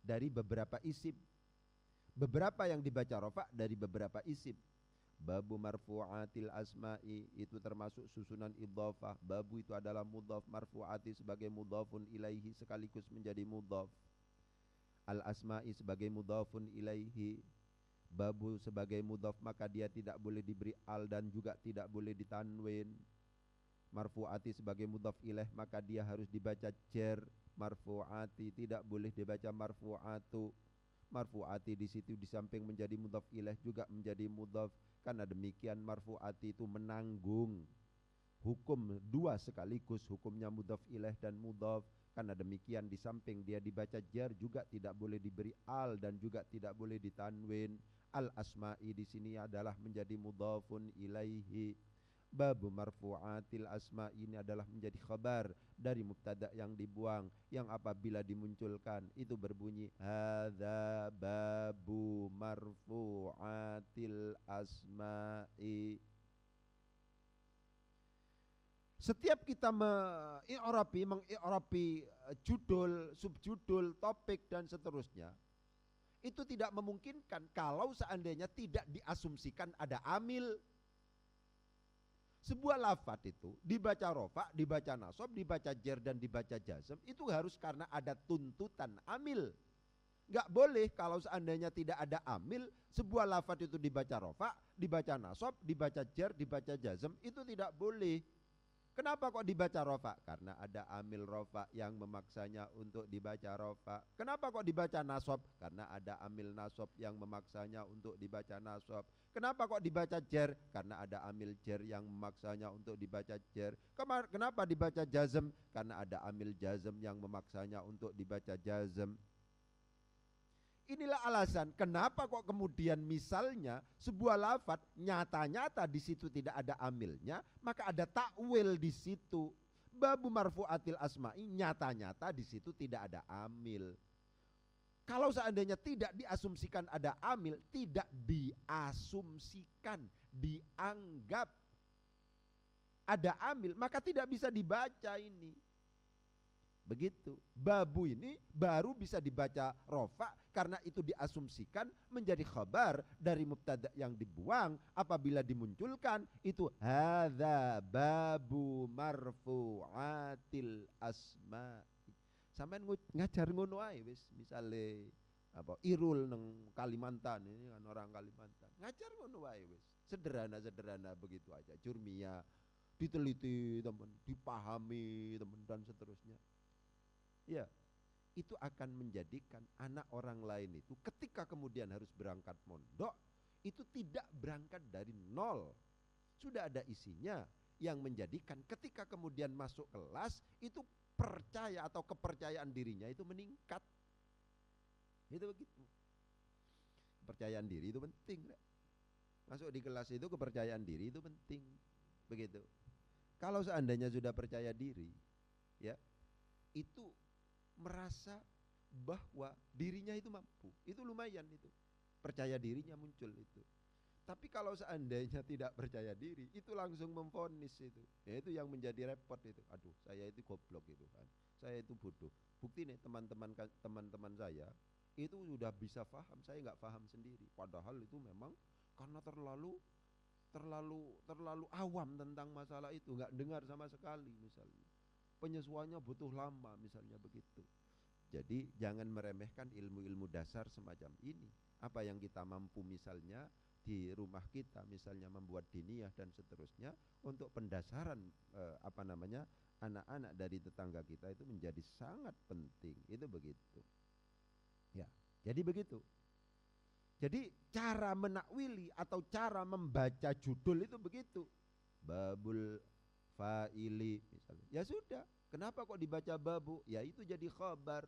dari beberapa isim. beberapa yang dibaca rofa dari beberapa isim. Babu marfu'atil asma'i itu termasuk susunan idhofah. Babu itu adalah mudhaf, marfu'ati sebagai mudhafun ilaihi sekaligus menjadi mudhaf. Al asma'i sebagai mudhafun ilaihi. Babu sebagai mudhaf maka dia tidak boleh diberi al dan juga tidak boleh ditanwin. Marfu'ati sebagai mudhaf ilaih maka dia harus dibaca jar. Marfu'ati tidak boleh dibaca marfu'atu. Marfu'ati di situ di samping menjadi mudhaf ilaih juga menjadi mudhaf. Karena demikian marfu'ati itu menanggung hukum dua sekaligus, hukumnya mudhaf ilaih dan mudhaf. Karena demikian di samping dia dibaca jar juga tidak boleh diberi al dan juga tidak boleh ditanwin. Al asma'i di sini adalah menjadi mudhafun ilaihi. Babu marfu'atil asma'i ini adalah menjadi khabar dari mubtada yang dibuang, yang apabila dimunculkan itu berbunyi hadza babu marfu'atil asma'i. Setiap kita mengi'rabi judul, subjudul, topik dan seterusnya, itu tidak memungkinkan kalau seandainya tidak diasumsikan ada amil. Sebuah lafadz itu dibaca rofa, dibaca nasab, dibaca jar dan dibaca jazm itu harus karena ada tuntutan amil. Gak boleh kalau seandainya tidak ada amil, sebuah lafadz itu dibaca rofa, dibaca nasab, dibaca jar, dibaca jazm itu tidak boleh. Kenapa kok dibaca rofa? Karena ada amil rofa yang memaksanya untuk dibaca rofa. Kenapa kok dibaca nasab? Karena ada amil nasab yang memaksanya untuk dibaca nasab. Kenapa kok dibaca jar? Karena ada amil jar yang memaksanya untuk dibaca jar. Kenapa dibaca jazm? Karena ada amil jazm yang memaksanya untuk dibaca jazm. Inilah alasan kenapa kok kemudian misalnya sebuah lafadz nyata-nyata di situ tidak ada amilnya, maka ada takwil di situ. Babu marfu'atil asma'i nyata-nyata di situ tidak ada amil. Kalau seandainya tidak diasumsikan ada amil, tidak diasumsikan, dianggap ada amil, maka tidak bisa dibaca ini. Begitu. Babu ini baru bisa dibaca rofa karena itu diasumsikan menjadi khabar dari mubtada yang dibuang. Apabila dimunculkan itu hadza babu marfu'atil asma'i. Sampeyan ngajar ngono ae wis, misale apa Irul nang Kalimantan, ini kan orang Kalimantan. Ngajar ngono ae wis. Sederhana-sederhana begitu aja. Jurmiyah diteliti teman, dipahami teman dan seterusnya. Ya, itu akan menjadikan anak orang lain itu ketika kemudian harus berangkat mondok, itu tidak berangkat dari nol. Sudah ada isinya yang menjadikan ketika kemudian masuk kelas itu percaya atau kepercayaan dirinya itu meningkat. Itu begitu. Kepercayaan diri itu penting. Masuk di kelas itu kepercayaan diri itu penting. Begitu. Kalau seandainya sudah percaya diri, ya, itu merasa bahwa dirinya itu mampu, itu lumayan itu. Percaya dirinya muncul itu. Tapi kalau seandainya tidak percaya diri, itu langsung memvonis itu. Ya itu yang menjadi repot itu. Aduh, saya itu goblok itu kan. Saya itu bodoh. Bukti nih teman-teman saya itu sudah bisa paham, saya nggak paham sendiri. Padahal itu memang karena terlalu awam tentang masalah itu, nggak dengar sama sekali misalnya. Penyesuaiannya butuh lama misalnya begitu. Jadi jangan meremehkan ilmu-ilmu dasar semacam ini. Apa yang kita mampu misalnya di rumah kita misalnya membuat diniyah dan seterusnya untuk pendasaran anak-anak dari tetangga kita itu menjadi sangat penting. Itu begitu. Ya, jadi begitu. Jadi cara menakwili atau cara membaca judul itu begitu. Babul fa'ili misalnya. Ya sudah, kenapa kok dibaca babu? Ya itu jadi khabar.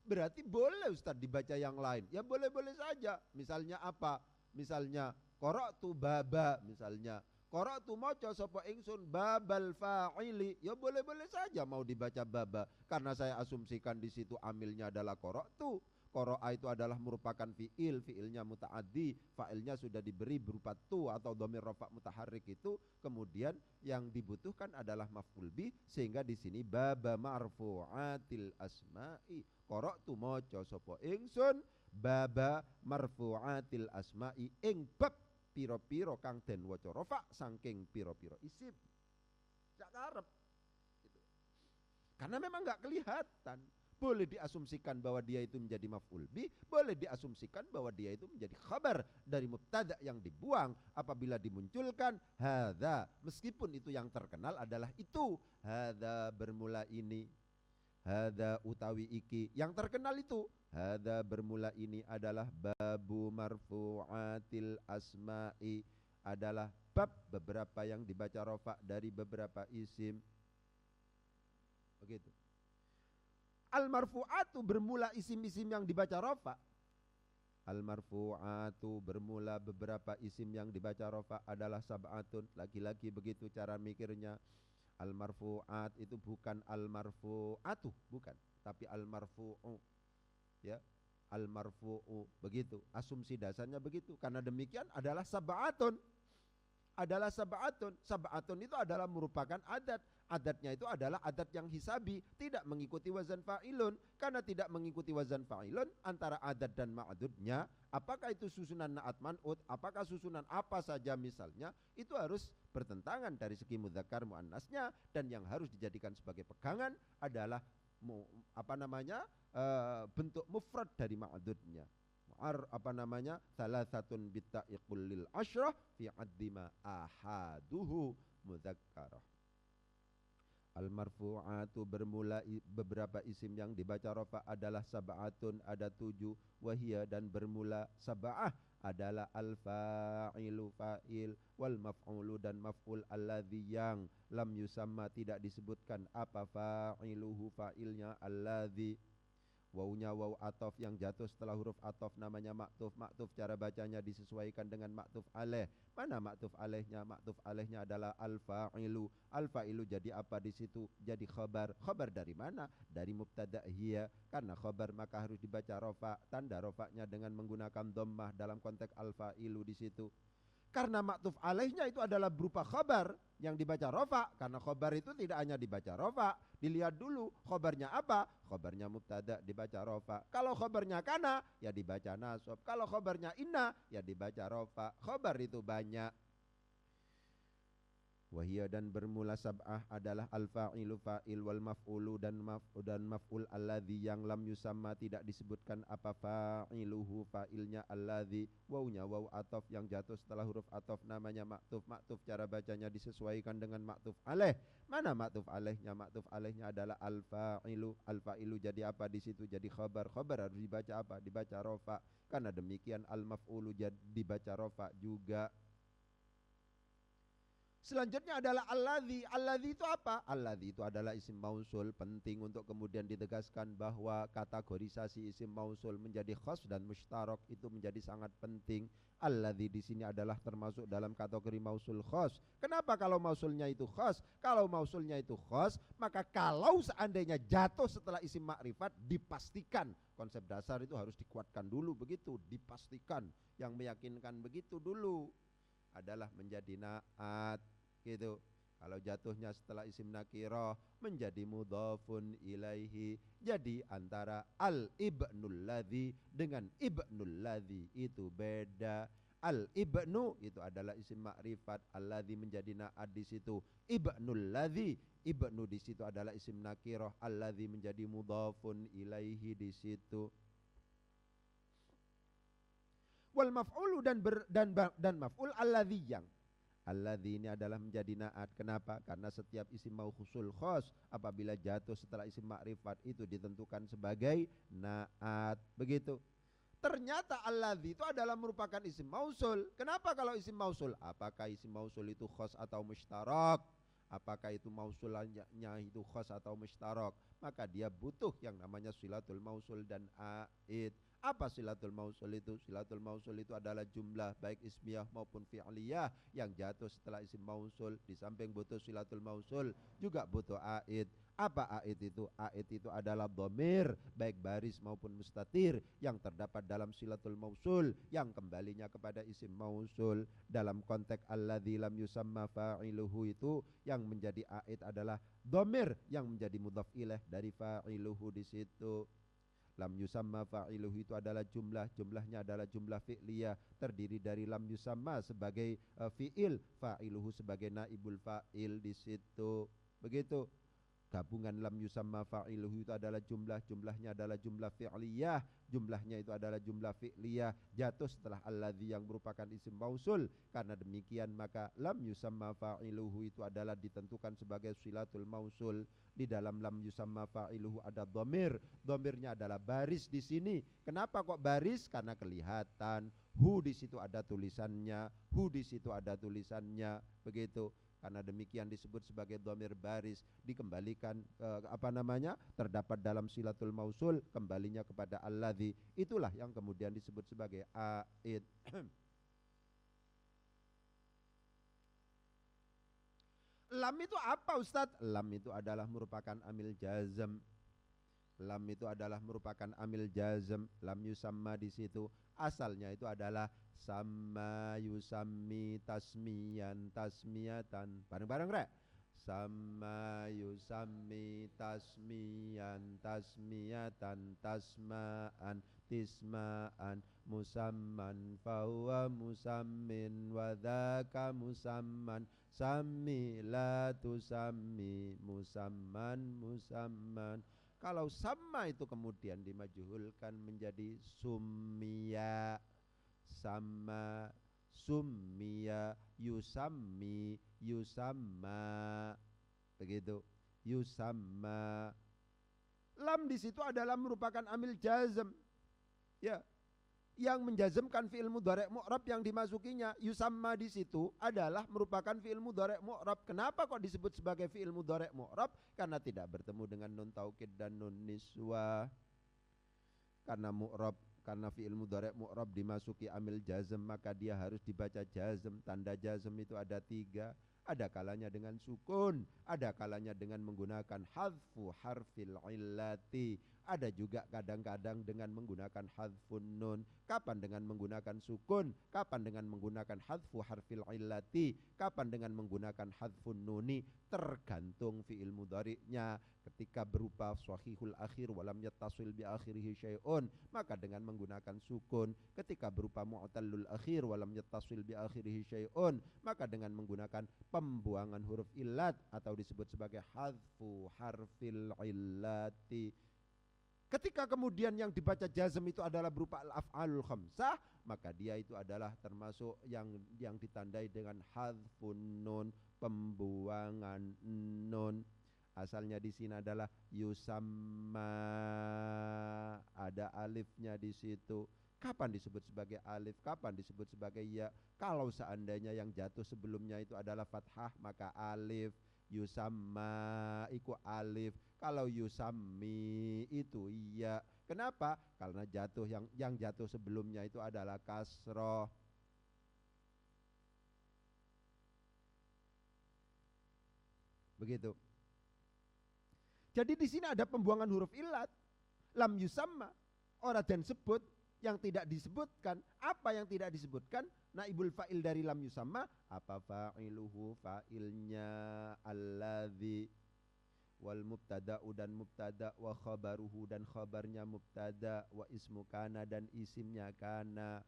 Berarti boleh Ustaz dibaca yang lain. Ya boleh-boleh saja. Misalnya apa? Misalnya qara'tu baba misalnya. Qara'tu maca sapa ingsun babal fa'ili. Ya boleh-boleh saja mau dibaca baba karena saya asumsikan di situ amilnya adalah qara'tu. Qara'a itu adalah merupakan fi'il, fi'ilnya muta'addi, fa'ilnya sudah diberi berupa tu atau dhamir rafa' mutaharrik itu, kemudian yang dibutuhkan adalah maf'ul bi, sehingga di sini baba marfu'atil asma'i. Qara'tu maca sapa ingsun baba marfu'atil asma'i ing bab pira-pira kang den waca rafa' saking pira-pira isim. Gak karep gitu. Karena memang gak kelihatan. Boleh diasumsikan bahwa dia itu menjadi maf'ul bi, boleh diasumsikan bahwa dia itu menjadi khabar dari mubtada yang dibuang apabila dimunculkan hadza, meskipun itu yang terkenal adalah itu, hadza bermula ini, hadza utawi iki, yang terkenal itu hadza bermula ini adalah babu marfu'atil asma'i, adalah bab beberapa yang dibaca rafa' dari beberapa isim. Begitu. Al-marfu'atu bermula isim-isim yang dibaca rafa'. Al-marfu'atu bermula beberapa isim yang dibaca rafa' adalah sab'atun. Lagi-lagi begitu cara mikirnya. Al-marfu'at itu bukan al-marfu'atu, bukan, tapi al-marfu'u. Ya, al-marfu'u, begitu. Asumsi dasarnya begitu. Karena demikian adalah sab'atun. Adalah sab'atun. Sab'atun itu adalah merupakan adat. Adatnya itu adalah adat yang hisabi, tidak mengikuti wazan fa'ilun. Karena tidak mengikuti wazan fa'ilun, antara adat dan ma'adudnya, apakah itu susunan na'at man'ud, apakah susunan apa saja misalnya, itu harus bertentangan dari segi mudzakkar muannasnya. Dan yang harus dijadikan sebagai pegangan adalah bentuk mufrad dari ma'adudnya. Salasatun bitta'iqul lil asyrah fi addima ahaduhu mudzakkarah. Al-marfu'atu bermula beberapa isim yang dibaca rafa' adalah sab'atun, ada 7, wahia dan bermula sab'ah adalah al-fa'ilu fa'il, wal maf'ulu dan maf'ul alladzi yang lam yusamma tidak disebutkan apa fa'iluhu fa'ilnya alladzi. Wawunya waw atof yang jatuh setelah huruf atof namanya maktuf. Maktuf cara bacanya disesuaikan dengan maktuf alaih. Mana maktuf alaihnya? Maktuf alaihnya adalah al-fa'ilu. Al-fa'ilu jadi apa di situ? Jadi khabar. Khabar dari mana? Dari mubtada hiya. Karena khabar maka harus dibaca rofa. Tanda rofanya dengan menggunakan dhammah dalam konteks al-fa'ilu di situ. Karena maktuf alaihnya itu adalah berupa khabar yang dibaca rofa. Karena khabar itu tidak hanya dibaca rofa. Dilihat dulu khabarnya apa. Khabarnya mubtada dibaca rofa. Kalau khabarnya kana ya dibaca nasab. Kalau khabarnya inna ya dibaca rofa. Khabar itu banyak. Wahia dan bermula sab'ah adalah al-fa'ilu fa'il, wal maf'ulu dan maf'ul alladzi yang lam yusamma tidak disebutkan apa fa'iluhu fa'ilnya alladzi. Wawunya waw atof yang jatuh setelah huruf atof namanya maktuf. Maktuf cara bacanya disesuaikan dengan maktuf alaih. Mana maktuf alaihnya? Maktuf alaihnya adalah al-fa'ilu. Al-fa'ilu jadi apa di situ? Jadi khabar. Khabar harus dibaca apa? Dibaca rofa. Karena demikian al-maf'ulu dibaca rofa juga. Selanjutnya adalah alladzi. Alladzi itu apa? Alladzi itu adalah isim mausul. Penting untuk kemudian ditegaskan bahwa kategorisasi isim mausul menjadi khas dan mushtarak itu menjadi sangat penting. Alladzi di sini adalah termasuk dalam kategori mausul khas. Kenapa kalau mausulnya itu khas? Kalau mausulnya itu khas, maka kalau seandainya jatuh setelah isim makrifat, dipastikan konsep dasar itu harus dikuatkan dulu begitu, dipastikan. Yang meyakinkan begitu dulu adalah menjadi na'at gitu. Kalau jatuhnya setelah isim nakirah menjadi mudhafun ilaihi. Jadi antara al-ibnul ladzi dengan ibnul ladzi itu beda. Al-ibnu itu adalah isim makrifat, alladzi menjadi na'at di situ. Ibnul ladzi, ibnu di situ adalah isim nakirah, alladzi menjadi mudhafun ilaihi di situ. Wal maf'ulu dan maf'ul alladzi yang. Alladzi ini adalah menjadi na'at. Kenapa? Karena setiap isim mausul khas apabila jatuh setelah isim makrifat itu ditentukan sebagai na'at. Begitu. Ternyata alladzi itu adalah merupakan isim mausul. Kenapa kalau isim mausul? Apakah isim mausul itu khas atau mushtarak? Apakah itu mausulannya itu khas atau mushtarak? Maka dia butuh yang namanya silatul mausul dan aid. Apa silatul mausul itu? Silatul mausul itu adalah jumlah baik ismiyah maupun fi'liyah yang jatuh setelah isim mausul. Di samping butuh silatul mausul juga butuh aid. Apa a'id itu? A'id itu adalah dhamir, baik baris maupun mustatir, yang terdapat dalam silatul mausul, yang kembalinya kepada isim mausul. Dalam konteks alladzi lam yusamma fa'iluhu itu, yang menjadi a'id adalah dhamir yang menjadi mudhaf ilaih dari fa'iluhu di situ. Lam yusamma fa'iluhu itu adalah jumlah, jumlahnya adalah jumlah fi'liyah, terdiri dari lam yusamma sebagai fi'il, fa'iluhu sebagai naibul fa'il di situ. Begitu. Gabungan lam yusamma fa'iluhu itu adalah jumlah, jumlahnya adalah jumlah fi'liyah, jumlahnya itu adalah jumlah fi'liyah, jatuh setelah alladzi yang merupakan isim mausul. Karena demikian maka lam yusamma fa'iluhu itu adalah ditentukan sebagai silatul mausul. Di dalam lam yusamma fa'iluhu ada dhamir, dhamirnya adalah baris di sini. Kenapa kok baris? Karena kelihatan. Hu di situ ada tulisannya, hu di situ ada tulisannya, begitu. Karena demikian disebut sebagai dhamir baris, dikembalikan terdapat dalam silatul mausul, kembalinya kepada alladzi. Itulah yang kemudian disebut sebagai a'id. Lam itu apa, Ustadz? Lam itu adalah merupakan amil jazm. Lam itu adalah merupakan amil jazm. Lam yusamma di situ asalnya itu adalah sama yusammi tasmiyan tasmiyatan. Bareng-bareng rek. Sama yusammi tasmiyan tasmiyatan tasma'an tisma'an musamman fahuwa musammin wadhaka musamman sammi la tusammi musamman musamman. Kalau sama itu kemudian dimajhulkan menjadi summiya, sama, summiya, yusammi, yusamma, begitu, yusamma. Lam di situ adalah merupakan amil jazm, ya, yang menjazmkan fi'il mudhari' mu'rab yang dimasukinya. Yusamma di situ adalah merupakan fi'il mudhari' mu'rab. Kenapa kok disebut sebagai fi'il mudhari' mu'rab? Karena tidak bertemu dengan nun taukid dan nun niswah. Karena mu'rab, karena fi'il mudhari' mu'rab dimasuki amil jazm, maka dia harus dibaca jazm. Tanda jazm itu ada 3. Ada kalanya dengan sukun, ada kalanya dengan menggunakan hadfu harfil illati, ada juga kadang-kadang dengan menggunakan hadfun nun. Kapan dengan menggunakan sukun, kapan dengan menggunakan hadfu harfil illati, kapan dengan menggunakan hadfun nuni, tergantung fi'il mudhari'nya. Ketika berupa shahihul akhir walam yattasil bi akhirihi syai'un, maka dengan menggunakan sukun. Ketika berupa mu'tallul akhir walam yattasil bi akhirihi syai'un, maka dengan menggunakan pembuangan huruf illat atau disebut sebagai hadfu harfil illati. Ketika kemudian yang dibaca jazm itu adalah berupa al-af'alul khamsah, maka dia itu adalah termasuk yang ditandai dengan hadfun nun, pembuangan nun. Asalnya di sini adalah yusamma, ada alifnya di situ. Kapan disebut sebagai alif, kapan disebut sebagai ya? Kalau seandainya yang jatuh sebelumnya itu adalah fathah, maka alif. Yusamma iku alif. Kalau yusammi itu iya. Kenapa? Karena jatuh yang jatuh sebelumnya itu adalah kasroh. Begitu. Jadi di sini ada pembuangan huruf illat. Lam yusamma, ora dan sebut, yang tidak disebutkan. Apa yang tidak disebutkan? Naibul fa'il dari lam yusamma, apa fa'iluhu, fa'ilnya, alladzi, wal mubtada'u dan mubtada', wa khabaruhu dan khabarnya mubtada', wa ismu kana dan isimnya kana.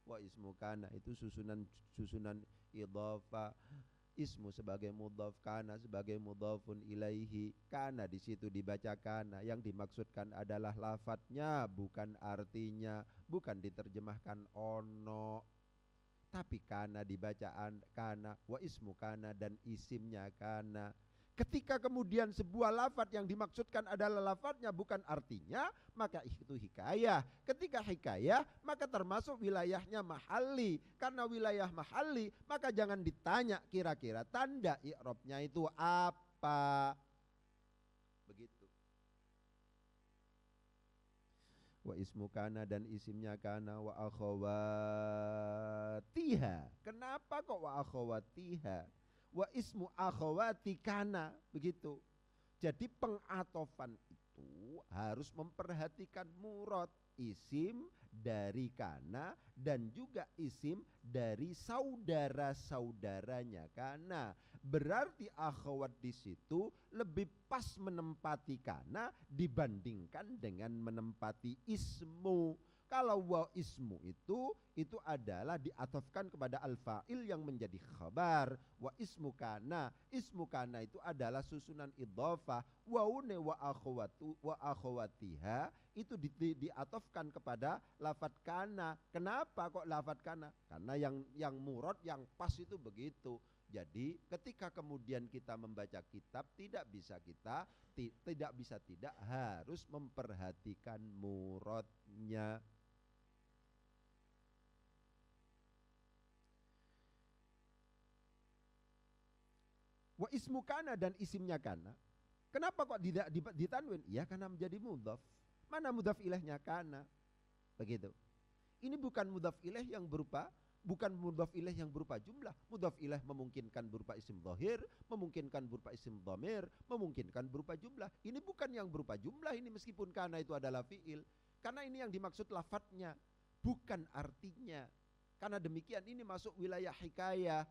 Wa ismu kana itu susunan idhafah. Ismu sebagai mudhaf, kana sebagai mudhafun ilaihi. Kana di situ dibaca kana, yang dimaksudkan adalah lafadznya, bukan artinya, bukan diterjemahkan ono. Tapi kana dibacaan kana, wa ismu kana dan isimnya kana. Ketika kemudian sebuah lafadz yang dimaksudkan adalah lafadznya bukan artinya, maka itu hikayah. Ketika hikayah, maka termasuk wilayahnya mahalli. Karena wilayah mahalli, maka jangan ditanya kira-kira tanda i'rabnya itu apa. Begitu. Wa ismu kana dan isimnya kana, wa akhawatiha. Kenapa kok wa akhawatiha? Wa ismu akhawati kana, begitu. Jadi pengatofan itu harus memperhatikan murad, isim dari kana dan juga isim dari saudara-saudaranya kana. Berarti akhwat di situ lebih pas menempati kana dibandingkan dengan menempati ismu. Kalau wa ismu itu adalah diatofkan kepada al-fa'il yang menjadi khabar. Wa ismu kana itu adalah susunan idhofah. Waune wa akhwatiha itu diatofkan kepada lafad kana. Kenapa kok lafad kana? Karena yang murad, yang pas itu begitu. Jadi ketika kemudian kita membaca kitab tidak bisa tidak harus memperhatikan muradnya. Wa ismu kana dan isimnya kana. Kenapa kok tidak ditanwin? Ya karena menjadi mudhaf. Mana mudhaf ilaihnya kana? Begitu. Ini bukan mudhaf ilaih yang berupa jumlah. Mudhaf ilaih memungkinkan berupa isim dhahir, memungkinkan berupa isim dhamir, memungkinkan berupa jumlah. Ini bukan yang berupa jumlah ini meskipun kana itu adalah fiil. Karena ini yang dimaksud lafadznya, bukan artinya. Karena demikian ini masuk wilayah hikayah.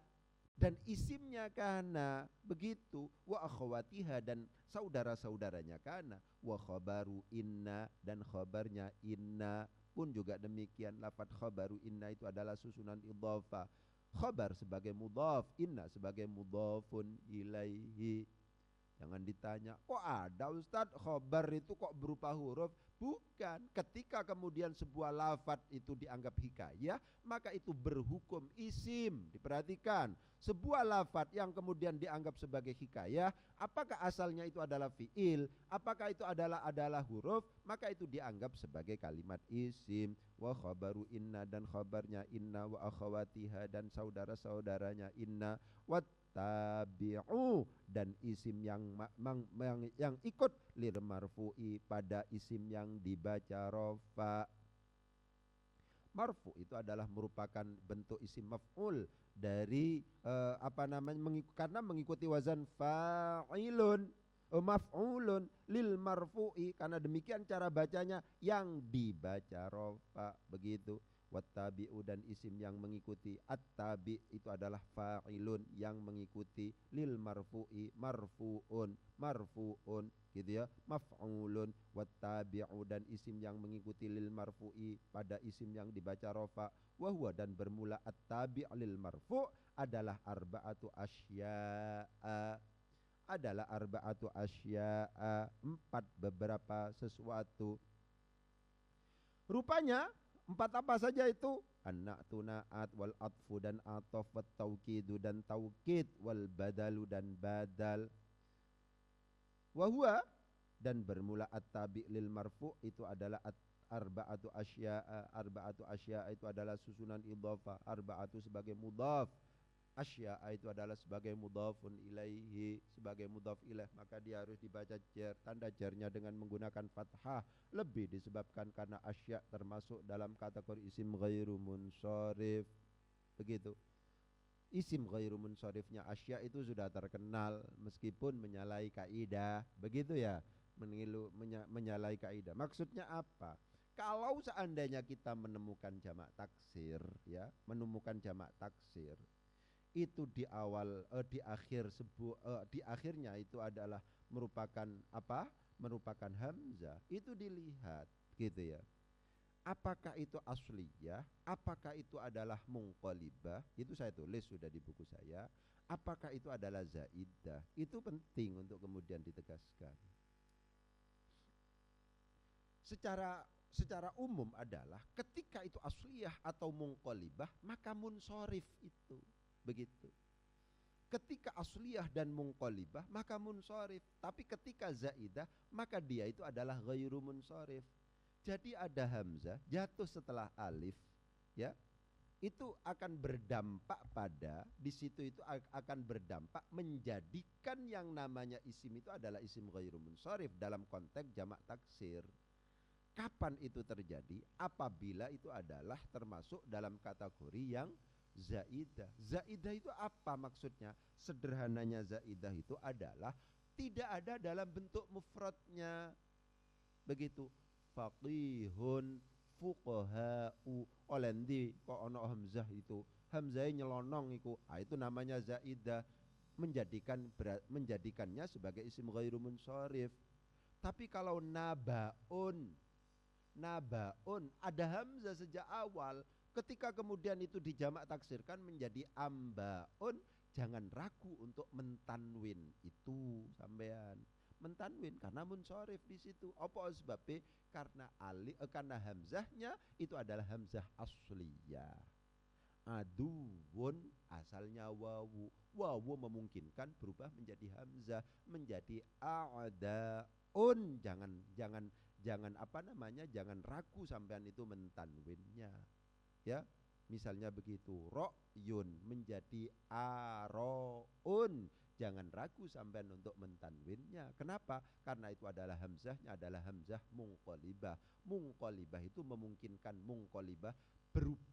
Dan isimnya kana begitu, wa akhwatiha dan saudara-saudaranya kana, wa khabaru inna dan khabarnya inna pun juga demikian. Lafaz khabaru inna itu adalah susunan idhofah. Khabar sebagai mudhaf, inna sebagai mudhafun ilaihi. Jangan ditanya, kok ada Ustaz khabar itu kok berupa huruf? Bukan. Ketika kemudian sebuah lafaz itu dianggap hikayah, maka itu berhukum isim. Diperhatikan, sebuah lafaz yang kemudian dianggap sebagai hikayah, apakah asalnya itu adalah fiil, apakah itu adalah huruf, maka itu dianggap sebagai kalimat isim. Wa khabaru inna dan khabarnya inna, wa akhawatiha dan saudara-saudaranya inna, wa tabi'u dan isim yang ikut lir marfu'i pada isim yang dibaca rafa. Marfu itu adalah merupakan bentuk isim maf'ul dari karena mengikuti wazan fa'ilun, maf'ulun lil marfu'i, karena demikian cara bacanya yang dibaca rafa begitu. Wattabi'u dan isim yang mengikuti, at-tabi itu adalah fa'ilun yang mengikuti, lil marfu'i marfu'un gitu ya, maf'ulun. Wattabi'u dan isim yang mengikuti lil marfu'i pada isim yang dibaca rafa, wa huwa dan bermula at-tabi' lil marfu' adalah arba'atu asya'a, empat beberapa sesuatu. Rupanya empat apa saja itu? An-na'tu na'at, wal atfu dan atof, wat taukidu dan taukid, wal badalu dan badal. Wahua dan bermula at-tabi' lil marfu' itu adalah arba'atu asya'a itu adalah susunan idhofah, arba'atu sebagai mudhaf, asya'a itu adalah sebagai mudhafun ilaihi, sebagai mudhaf ilaih, maka dia harus dibaca jar, tanda jarnya dengan menggunakan fathah, lebih disebabkan karena asya' termasuk dalam kategori isim ghairu munsharif. Begitu. Isim ghairu munsharifnya asya' itu sudah terkenal meskipun menyalahi kaidah, begitu ya, menyalahi kaidah. Maksudnya apa? Kalau seandainya kita menemukan jamak taksir, ya, itu di awal di akhirnya itu adalah merupakan apa? Merupakan hamzah. Itu dilihat gitu ya. Apakah itu asliyah? Apakah itu adalah munqalibah? Itu saya tulis sudah di buku saya. Apakah itu adalah zaidah? Itu penting untuk kemudian ditegaskan. Secara umum adalah ketika itu asliyah atau munqalibah, maka munsharif itu. Begitu. Ketika asliyah dan munqalibah maka munsharif, tapi ketika zaidah maka dia itu adalah ghairu munsharif. Jadi ada hamzah jatuh setelah alif, ya. Itu akan berdampak pada di situ itu akan berdampak menjadikan yang namanya isim itu adalah isim ghairu munsharif dalam konteks jamak taksir. Kapan itu terjadi? Apabila itu adalah termasuk dalam kategori yang zaidah. Zaidah itu apa maksudnya? Sederhananya zaidah itu adalah tidak ada dalam bentuk mufradnya. Begitu. Faqihun, fuqaha'u. Oleh ndi kok ono hamzah itu? Hamzah nyelonong itu. Itu namanya zaidah, menjadikannya sebagai isim ghairu munsharif. Tapi kalau nabaun ada hamzah sejak awal, ketika kemudian itu dijamak taksirkan menjadi ambaun, jangan ragu untuk mentanwin itu sampean. Mentanwin karena munsharif di situ. Apa sebabnya? Karena hamzahnya itu adalah hamzah asliyah. Aduun asalnya wawu. Wawu memungkinkan berubah menjadi hamzah, menjadi a'daun. Jangan ragu sampean itu mentanwinnya. Ya, misalnya begitu. Ro'yun menjadi aro'un. Jangan ragu sampean untuk mentanwinnya. Kenapa? Karena itu adalah hamzahnya adalah hamzah munqalibah. Munqalibah itu memungkinkan munqalibah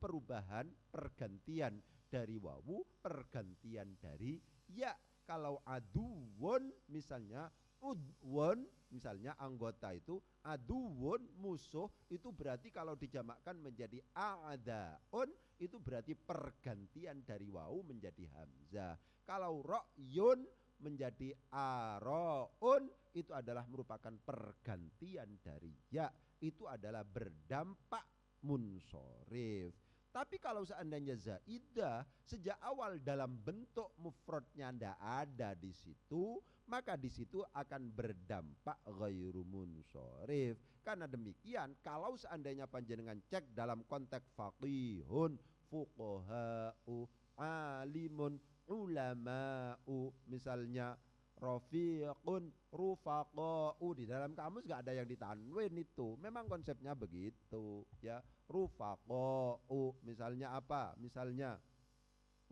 perubahan, pergantian dari wawu, pergantian dari ya. Kalau aduwun misalnya, udwun misalnya anggota itu, aduwun musuh, itu berarti kalau dijamakkan menjadi a'daun, itu berarti pergantian dari wawu menjadi hamzah. Kalau ro'yun menjadi aro'un, itu adalah merupakan pergantian dari ya. Itu adalah berdampak munsharif. Tapi kalau seandainya zaidah sejak awal dalam bentuk mufradnya ndak ada di situ, maka di situ akan berdampak ghairu munsharif. Karena demikian, kalau seandainya panjenengan cek dalam konteks faqihun, fuqaha'u, alimun, ulama'u, misalnya rafiqun, rufaqa'u, di dalam kamus gak ada yang ditanwin itu. Memang konsepnya begitu, ya. Rufaqa'u misalnya apa? Misalnya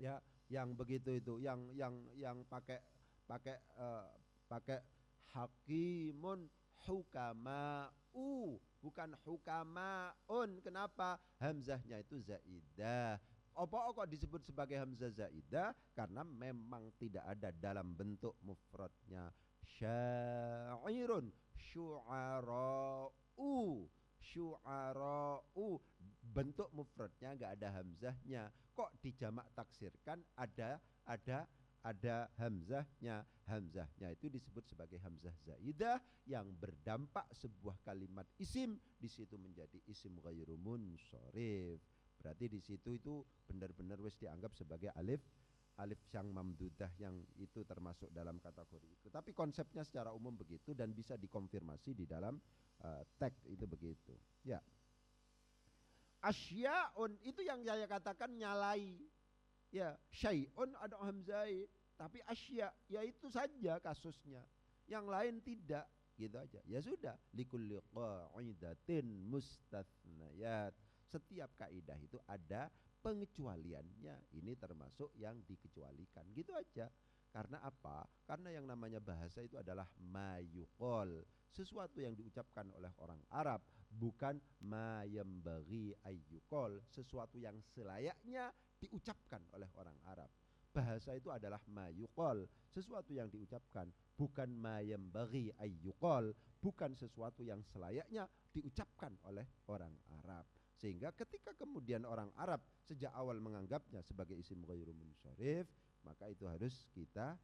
ya yang begitu itu, yang pakai hakimun, hukama'u, bukan hukamaun. Kenapa? Hamzahnya itu zaidah. Apa kok disebut sebagai hamzah zaidah? Karena memang tidak ada dalam bentuk mufradnya. Syairun, syu'ara'u, bentuk mufradnya enggak ada hamzahnya. Kok dijamak taksirkan ada hamzahnya. Hamzahnya itu disebut sebagai hamzah zaidah yang berdampak sebuah kalimat isim, di situ menjadi isim ghairu munsharif. Berarti di situ itu benar-benar wis dianggap sebagai alif yang mamdudah, yang itu termasuk dalam kategori itu. Tapi konsepnya secara umum begitu dan bisa dikonfirmasi di dalam teks itu begitu. Ya. Asyaun itu yang saya katakan nyalai. Ya, syai'un ada hamzai, tapi asya ya itu saja kasusnya. Yang lain tidak, gitu aja. Ya sudah, likulli qa'idatin mustathnayat. Setiap kaidah itu ada pengecualiannya. Ini termasuk yang dikecualikan. Gitu aja. Karena apa? Karena yang namanya bahasa itu adalah mayuqol, sesuatu yang diucapkan oleh orang Arab, bukan mayambaghi ayyuqol, sesuatu yang selayaknya diucapkan oleh orang Arab. Bahasa itu adalah mayuqol, sesuatu yang diucapkan, bukan mayambaghi ayyuqol, bukan sesuatu yang selayaknya diucapkan oleh orang Arab. Sehingga ketika kemudian orang Arab sejak awal menganggapnya sebagai isim ghairu munsharif, maka itu harus kita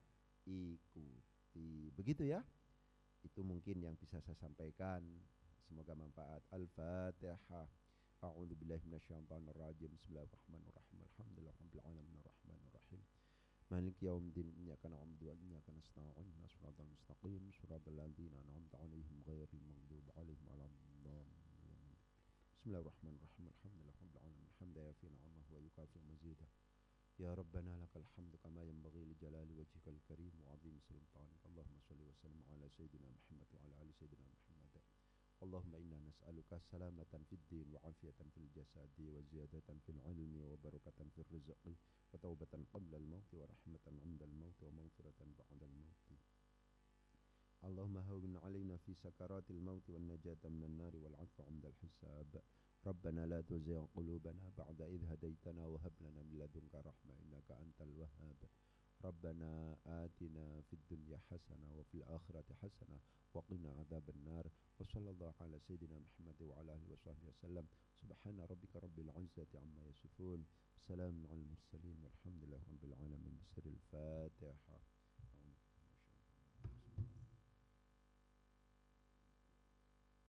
ikuti. Begitu ya. Itu mungkin yang bisa saya sampaikan. Semoga manfaat. Al-Fatihah. A'udzu billahi minasyaitonir rajim. Bismillahirrahmanirrahim. Alhamdulillahirabbil alamin arrahmanir rahim. Maliki yaumiddin. Iyyaka na'budu wa iyyaka nasta'in. Ihdinas siratal mustaqim. Shiratal ladzina an'amta 'alaihim ghairil maghdubi 'alaihim waladdallin. Bismillahirrahmanirrahim. Alhamdulillahirabbil alamin. Hamdan yafi ni'amahu wa yukafi mazidah. Ya Rabbana lakal hamdu kama yanbaghi li jalali wajhikal karim wa 'azimi sultanik. Allahumma shalli wa sallim ala sayyidina Muhammad wa ala ali sayyidina Muhammad. Allahumma inna nas'aluka salamatan fid din wa 'afiyatan fil jasadi wa ziyadatan fil 'ilmi wa barakatan fil rizqi wa taubatan qabla al-maut wa rahmatan 'inda al-maut wa maghfiratan ba'da al-maut. Allahumma hawwin 'alaina fi sakaratil maut wan najata minan nar wal 'afwa 'inda al-hisab. Rabbana la tuzigh qulubana ba'da idh hadaytana wa hab lana min ladunka rahmah innaka antal wahhab. Rabbana atina fid dunya hasanah wa fil akhirati hasanah wa qina adzabannar. Wa sallallahu ala sayyidina Muhammad wa ala alihi wasallam. Subhana rabbika rabbil izzati amma yasifun. Salamun alal mursalin walhamdulillahi rabbil alamin. Bismillahil Fatihah.